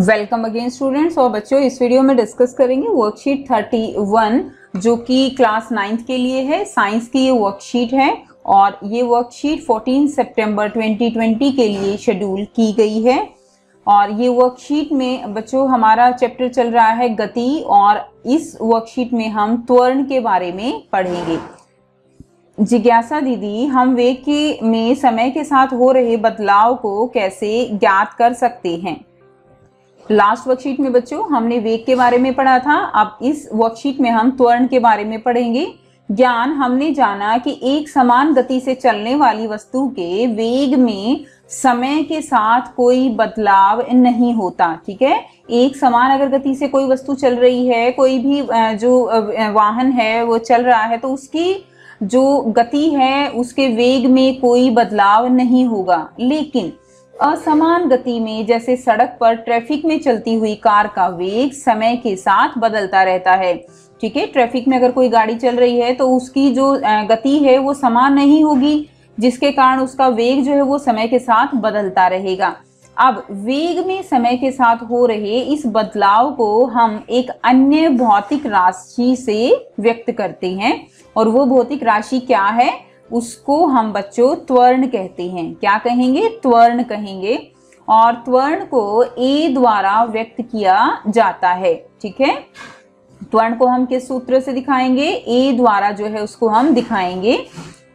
Welcome again students. और बच्चों, इस वीडियो में डिस्कस करेंगे वर्कशीट 31 जो कि क्लास 9th के लिए है। साइंस की ये वर्कशीट है और ये वर्कशीट 14 सितंबर 2020 के लिए शेड्यूल की गई है। और ये वर्कशीट में बच्चों हमारा चैप्टर चल रहा है गति, और इस वर्कशीट में हम त्वरण के बारे में पढ़ेंगे। जिज्ञासा दीदी, हम वेग में समय के साथ हो रहे बदलाव को कैसे ज्ञात कर सकते हैं? लास्ट वर्कशीट में बच्चों हमने वेग के बारे में पढ़ा था। अब इस वर्कशीट में हम त्वरण के बारे में पढ़ेंगे। ज्ञान हमने जाना कि एक समान गति से चलने वाली वस्तु के वेग में समय के साथ कोई बदलाव नहीं होता। ठीक है, एक समान अगर गति से कोई वस्तु चल रही है, कोई भी जो वाहन है वो चल रहा है, तो उसकी जो गति है उसके वेग में कोई बदलाव नहीं होगा। लेकिन असमान गति में, जैसे सड़क पर ट्रैफिक में चलती हुई कार का वेग समय के साथ बदलता रहता है। ठीक है, ट्रैफिक में अगर कोई गाड़ी चल रही है तो उसकी जो गति है वो समान नहीं होगी, जिसके कारण उसका वेग जो है वो समय के साथ बदलता रहेगा। अब वेग में समय के साथ हो रहे इस बदलाव को हम एक अन्य भौतिक राशि से व्यक्त करते हैं, और वो भौतिक राशि क्या है? उसको हम बच्चों त्वरण कहते हैं। क्या कहेंगे? त्वरण कहेंगे। और त्वरण को a द्वारा व्यक्त किया जाता है। ठीक है, त्वरण को हम किस सूत्र से दिखाएंगे? a द्वारा जो है उसको हम दिखाएंगे।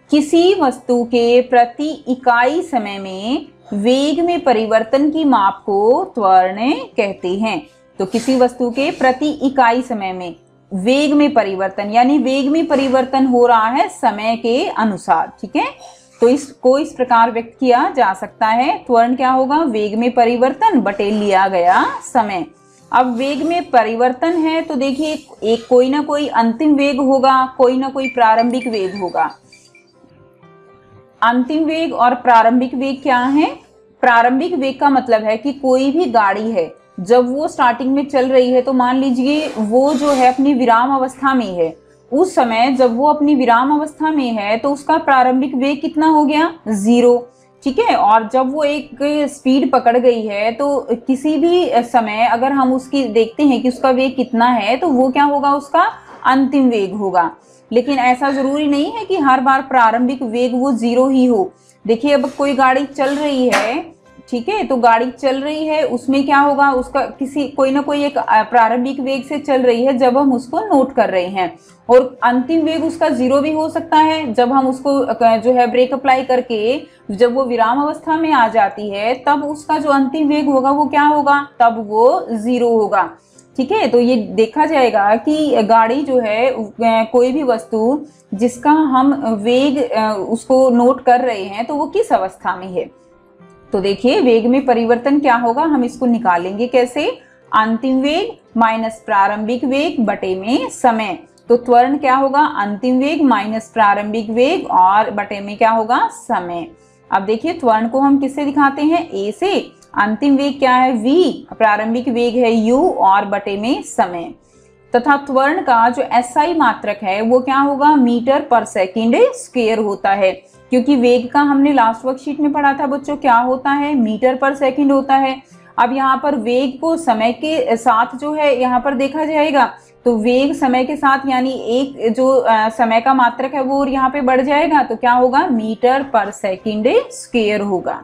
किसी वस्तु के प्रति इकाई समय में वेग में परिवर्तन की माप को त्वरण कहते हैं। तो किसी वस्तु के प्रति इकाई समय में वेग में परिवर्तन, यानी वेग में परिवर्तन हो रहा है समय के अनुसार। ठीक है, तो इसको इस प्रकार व्यक्त किया जा सकता है। त्वरण क्या होगा? वेग में परिवर्तन बटे लिया गया समय। अब वेग में परिवर्तन है तो देखिए एक कोई ना कोई अंतिम वेग होगा, कोई ना कोई प्रारंभिक वेग होगा। अंतिम वेग और प्रारंभिक वेग क्या है? प्रारंभिक वेग का मतलब है कि कोई भी गाड़ी है, जब वो स्टार्टिंग में चल रही है तो मान लीजिए वो जो है अपनी विराम अवस्था में है। उस समय जब वो अपनी विराम अवस्था में है तो उसका प्रारंभिक वेग कितना हो गया? 0। ठीक है, और जब वो एक स्पीड पकड़ गई है तो किसी भी समय अगर हम उसकी देखते हैं कि उसका वेग कितना है, तो वो क्या होगा? उसका अंतिम वेग होगा। लेकिन ऐसा जरूरी नहीं है कि हर बार प्रारंभिक वेग वो 0 ही हो। देखिए, अब कोई गाड़ी चल रही है, ठीक है, तो गाड़ी चल रही है, उसमें क्या होगा? उसका कोई ना कोई एक प्रारंभिक वेग से चल रही है जब हम उसको नोट कर रहे हैं, और अंतिम वेग उसका 0 भी हो सकता है जब हम उसको जो है ब्रेक अप्लाई करके जब वो विराम अवस्था में आ जाती है, तब उसका जो अंतिम वेग होगा वो क्या होगा? तब वो 0 होगा। ठीक है, तो ये देखा जाएगा कि गाड़ी जो है, कोई भी वस्तु जिसका हम वेग उसको नोट कर रहे हैं तो वो किस अवस्था में है। तो देखिए वेग में परिवर्तन क्या होगा, हम इसको निकालेंगे कैसे? अंतिम वेग माइनस प्रारंभिक वेग बटे में समय। तो त्वरण क्या होगा? अंतिम वेग माइनस प्रारंभिक वेग और बटे में क्या होगा? समय। अब देखिए त्वरण को हम किससे दिखाते हैं? a से। अंतिम वेग क्या है? v, प्रारंभिक वेग है u, और बटे में समय। तथा त्वरण का जो SI मात्रक है वो क्या होगा? मीटर पर सेकंड स्क्वायर होता है, क्योंकि वेग का हमने लास्ट वर्कशीट में पढ़ा था बच्चों, क्या होता है? मीटर पर सेकंड होता है। अब यहाँ पर वेग को समय के साथ जो है यहाँ पर देखा जाएगा, तो वेग समय के साथ यानी एक जो समय का मात्रक है वो यहाँ पे बढ़ जाएगा, तो क्या होगा? मीटर पर सेकंड स्क्वायर होगा।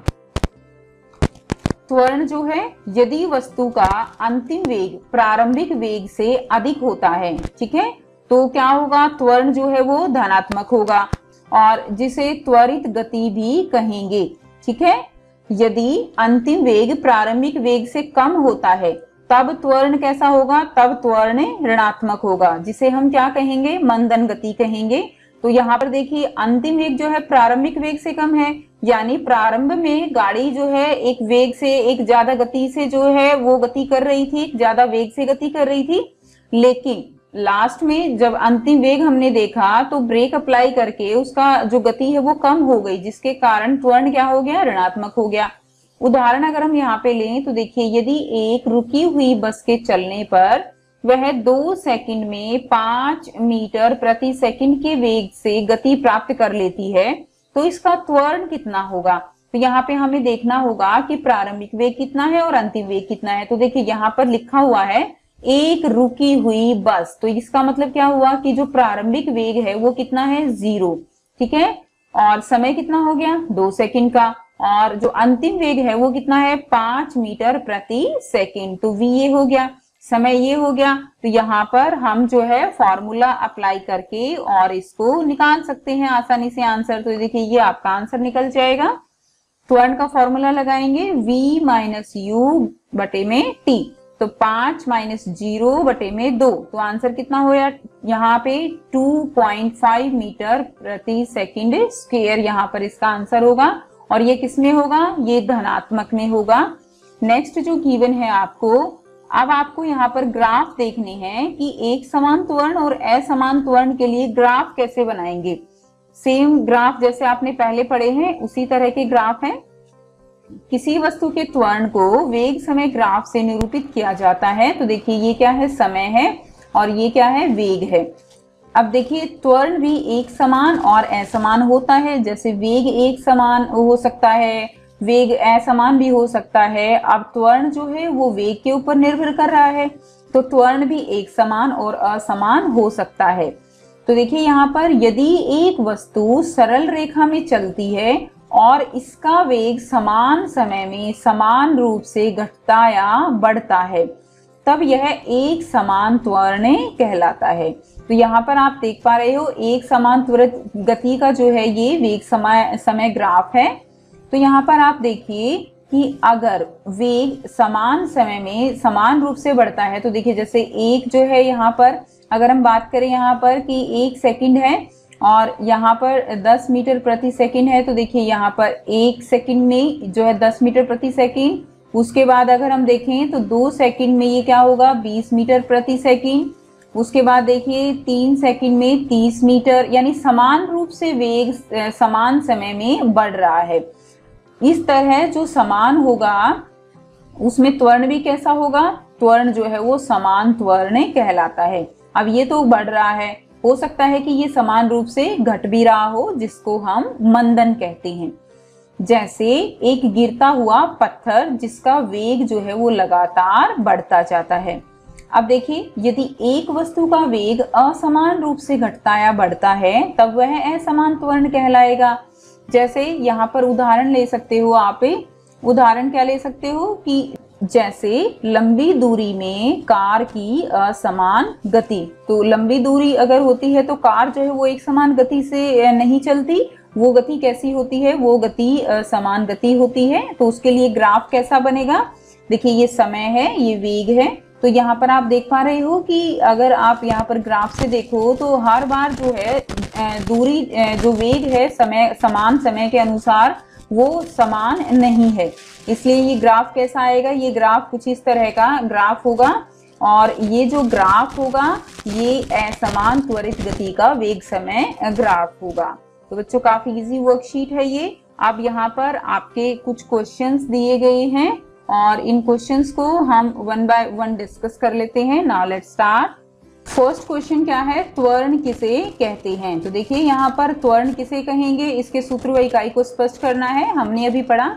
त्वरण जो है, यदि वस्तु का अंतिम वेग प्रारंभिक वेग से अधिक होता है, ठीक है, तो क्या होगा? त्वरण जो है वो धनात्मक होगा, और जिसे त्वरित गति भी कहेंगे। ठीक है, यदि अंतिम वेग प्रारंभिक वेग से कम होता है तब त्वरण कैसा होगा? तब त्वरण ऋणात्मक होगा, जिसे हम क्या कहेंगे? मंदन गति कहेंगे। तो यहाँ पर देखिए अंतिम वेग जो है प्रारंभिक वेग से कम है, यानी प्रारंभ में गाड़ी जो है एक वेग से, एक ज्यादा गति से जो है वो गति कर रही थी, ज्यादा वेग से गति कर रही थी। लेकिन लास्ट में जब अंतिम वेग हमने देखा तो ब्रेक अप्लाई करके उसका जो गति है वो कम हो गई, जिसके कारण त्वरण क्या हो गया? ऋणात्मक हो गया। उदाहरण अगर हम यहाँ पे लें तो देखिए, यदि एक रुकी हुई बस के चलने पर वह 2 सेकंड में 5 मीटर प्रति सेकंड के वेग से गति प्राप्त कर लेती है, तो इसका त्वरण कितना होगा? तो यहाँ पे हमें देखना होगा कि प्रारंभिक वेग कितना है और अंतिम वेग कितना है। तो देखिए यहाँ पर लिखा हुआ है एक रुकी हुई बस, तो इसका मतलब क्या हुआ कि जो प्रारंभिक वेग है वो कितना है 0, ठीक है, और समय कितना हो गया 2 सेकंड का, और जो अंतिम वेग है वो कितना है 5 मीटर प्रति सेकंड। तो v ये हो गया, समय ये हो गया। तो यहाँ पर हम जो है फॉर्मूला अप्लाई करके और इसको निकाल सकते हैं आसानी से आंसर। तो देखिए ये आपका आंसर निकल जाएगा। त्वरण का फॉर्मूला लगाएंगे v माइनस यू बटे में t, तो 5 माइनस 0 बटे में 2, तो आंसर कितना हो यहाँ पे 2.5 मीटर प्रति सेकंड स्क्वायर यहाँ पर इसका आंसर होगा। और ये किस में होगा, ये धनात्मक में होगा। नेक्स्ट जो गिवन है आपको, अब आपको यहाँ पर ग्राफ देखने हैं कि एक समान त्वरण और असमान त्वरण के लिए ग्राफ कैसे बनाएंगे। सेम ग्राफ जैसे आपने पहले पढ़े हैं उसी तरह के ग्राफ हैं। किसी वस्तु के त्वरण को वेग समय ग्राफ से निरूपित किया जाता है। तो देखिए ये क्या है, समय है, और ये क्या है, वेग है। अब देखिए त्वरण भी एक समान और असमान होता है। जैसे वेग एक समान हो सकता है, वेग असमान भी हो सकता है। अब त्वरण जो है वो वेग के ऊपर निर्भर कर रहा है, तो त्वरण भी एक समान और असमान हो सकता है। तो देखिए यहाँ पर यदि एक वस्तु सरल रेखा में चलती है और इसका वेग समान समय में समान रूप से घटता या बढ़ता है, तब यह एक समान त्वरण कहलाता है। तो यहाँ पर आप देख पा रहे हो एक समान त्वरित गति का जो है ये वेग समय ग्राफ है। तो यहाँ पर आप देखिए कि अगर वेग समान समय में समान रूप से बढ़ता है, तो देखिए जैसे एक जो है यहाँ पर अगर हम बात करें यहाँ पर कि 1 सेकंड है और यहाँ पर 10 मीटर प्रति सेकंड है, तो देखिए यहाँ पर 1 सेकंड में जो है 10 मीटर प्रति सेकंड, उसके बाद अगर हम देखें तो 2 सेकंड में ये क्या होगा 20 मीटर प्रति सेकंड, उसके बाद देखिए 3 सेकंड में 30 मीटर, यानी समान रूप से वेग समान समय में बढ़ रहा है। इस तरह जो समान होगा उसमें त्वरण भी कैसा होगा, त्वरण जो है वो समान त्वरण कहलाता है। अब ये तो बढ़ रहा है, हो सकता है कि ये समान रूप से घट भी रहा हो, जिसको हम मंदन कहते हैं। जैसे एक गिरता हुआ पत्थर जिसका वेग जो है वो लगातार बढ़ता जाता है। अब देखिए यदि एक वस्तु का वेग असमान रूप से घटता या बढ़ता है तब वह असमान त्वरण कहलाएगा। जैसे यहाँ पर उदाहरण ले सकते हो आप, उदाहरण क्या ले सकते हो कि जैसे लंबी दूरी में कार की असमान गति, तो लंबी दूरी अगर होती है तो कार जो है वो एक समान गति से नहीं चलती, वो गति कैसी होती है, वो गति समान गति होती है। तो उसके लिए ग्राफ कैसा बनेगा, देखिए ये समय है, ये वेग है। तो यहाँ पर आप देख पा रहे हो कि अगर आप यहाँ पर ग्राफ से देखो तो हर बार जो है दूरी जो वेग है समय समान समय के अनुसार वो समान नहीं है, इसलिए ये ग्राफ कैसा आएगा, ये ग्राफ कुछ इस तरह का ग्राफ होगा। और ये जो ग्राफ होगा ये असमान त्वरित गति का वेग समय ग्राफ होगा। तो बच्चों काफी इजी वर्कशीट है ये। अब यहाँ पर आपके कुछ क्वेश्चंस दिए गए हैं और इन क्वेश्चंस को हम 1 बाय 1 डिस्कस कर लेते हैं। Now let's start. First question क्या है, त्वरण किसे कहते हैं। तो देखिए यहाँ पर त्वरण किसे कहेंगे, इसके सूत्र व इकाई को स्पष्ट करना है। हमने अभी पढ़ा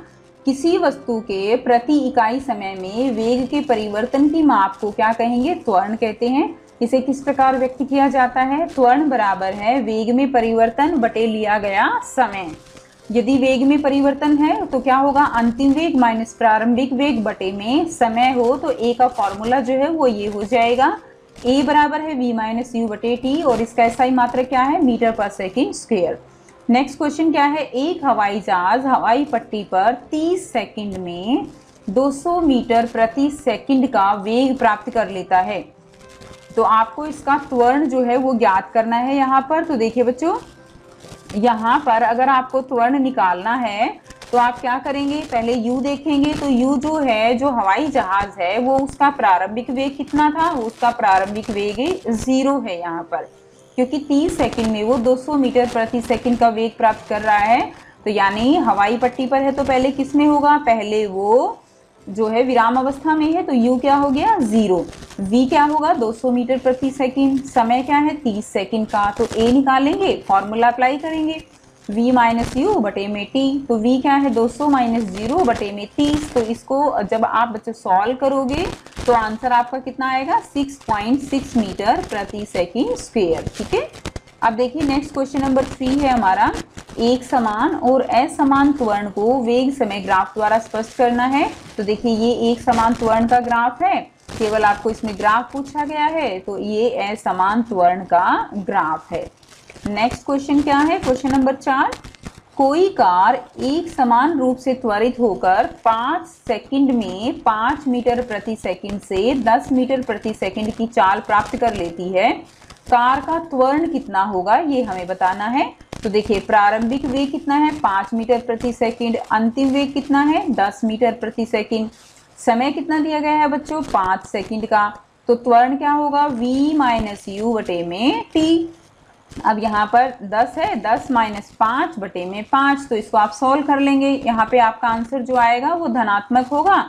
किसी वस्तु के प्रति इकाई समय में वेग के परिवर्तन की माप को क्या कहेंगे, त्वरण कहते हैं। इसे किस प्रकार व्यक्त किया जाता है, त्वरण बराबर है वेग में परिवर्तन बटे लिया गया समय। यदि वेग में परिवर्तन है तो क्या होगा, अंतिम वेग माइनस प्रारंभिक वेग बटे में समय हो तो ए का फॉर्मूला जो है वो ये हो जाएगा, ए बराबर है v माइनस यू बटे टी, और इसका एसआई मात्रक क्या है, मीटर पर सेकेंड स्क्वायर। नेक्स्ट क्वेश्चन क्या है, एक हवाई जहाज हवाई पट्टी पर 30 सेकंड में 200 मीटर प्रति सेकंड का वेग प्राप्त कर लेता है। तो आपको इसका त्वरण जो है वो ज्ञात करना है यहाँ पर। तो देखिए बच्चों यहाँ पर अगर आपको त्वरण निकालना है तो आप क्या करेंगे, पहले u देखेंगे। तो u जो है, जो हवाई जहाज है वो उसका प्रारंभिक वेग कितना था, उसका प्रारंभिक वेग 0 है यहाँ पर, क्योंकि 30 सेकंड में वो 200 मीटर प्रति सेकंड का वेग प्राप्त कर रहा है। तो यानी हवाई पट्टी पर है तो पहले किस में होगा, पहले वो जो है विराम अवस्था में है, तो u क्या हो गया 0, v क्या होगा 200 मीटर प्रति सेकंड, समय क्या है 30 सेकंड का। तो a निकालेंगे, फॉर्मूला अप्लाई करेंगे। v माइनस यू बटे में t। तो v क्या है 200 माइनस 0 बटे में 30। तो इसको जब आप बच्चे सॉल्व करोगे तो आंसर आपका कितना आएगा 6.6 मीटर प्रति सेकंड स्क्वायर। ठीक है, अब देखिए नेक्स्ट क्वेश्चन नंबर 3 है हमारा। एक समान और असमान त्वरण को वेग समय ग्राफ द्वारा स्पष्ट करना है। तो देखिए ये एक समान त्वरण का ग्राफ है, केवल आपको इसमें ग्राफ पूछा गया है, तो ये असमान त्वरण का ग्राफ है। नेक्स्ट क्वेश्चन क्या है, क्वेश्चन नंबर 4। कोई कार एक समान रूप से त्वरित होकर 5 सेकंड में 5 मीटर प्रति सेकंड से 10 मीटर प्रति सेकंड की चाल प्राप्त कर लेती है। कार का त्वरण कितना होगा ये हमें बताना है। तो देखिए प्रारंभिक वेग कितना है 5 मीटर प्रति सेकंड, अंतिम वेग कितना है 10 मीटर प्रति सेकंड, समय कितना दिया गया है बच्चों 5 सेकंड का। तो त्वरण क्या होगा v माइनस यू बटे में t। अब यहाँ पर 10 है, 10 माइनस 5 बटे में 5, तो इसको आप सॉल्व कर लेंगे। यहाँ पे आपका आंसर जो आएगा वो धनात्मक होगा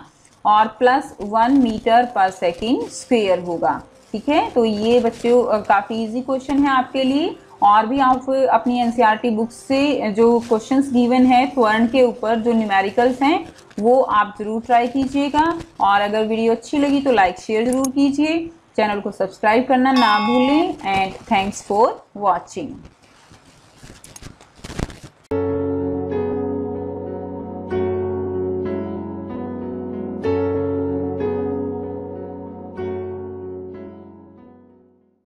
और प्लस 1 मीटर पर सेकंड स्क्वायर होगा। ठीक है, तो ये बच्चों काफ़ी इजी क्वेश्चन है आपके लिए। और भी आप अपनी एनसीईआरटी बुक से जो क्वेश्चंस गिवन है त्वरण के ऊपर जो न्यूमेरिकल्स हैं वो आप ज़रूर ट्राई कीजिएगा। और अगर वीडियो अच्छी लगी तो लाइक शेयर ज़रूर कीजिए, चैनल को सब्सक्राइब करना ना भूलें। And thanks for watching.